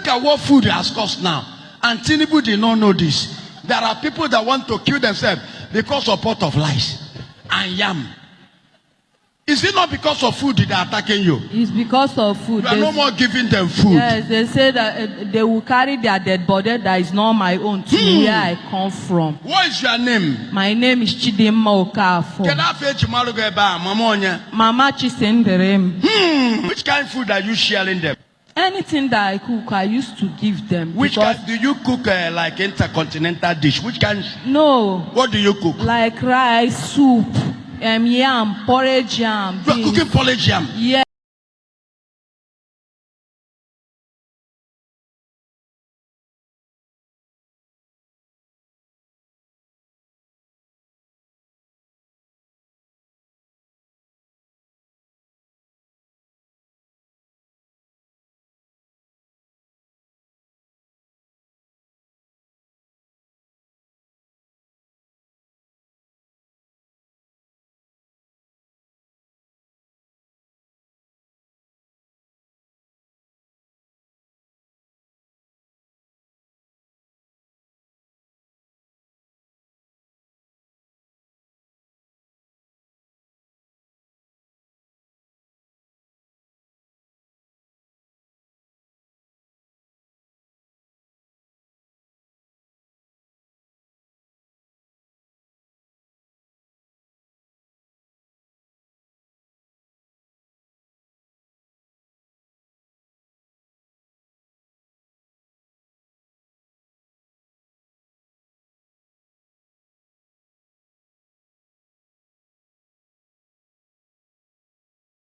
Look at what food has cost now. And Tinubu did not know this. There are people that want to kill themselves because of pot of rice and yam. Is it not because of food they are attacking you? It's because of food. You are no more giving them food. Yes, they say that they will carry their dead body that is not my own to where I come from. What is your name? My name is Chidimma Okafo. Mama Chisenderem. Which kind of food are you sharing them? Anything that I cook, I used to give them. Which kind do you cook like intercontinental dish? Which kind? No. What do you cook? Like rice, soup, yam, porridge yam. You are cooking porridge yam? Yes.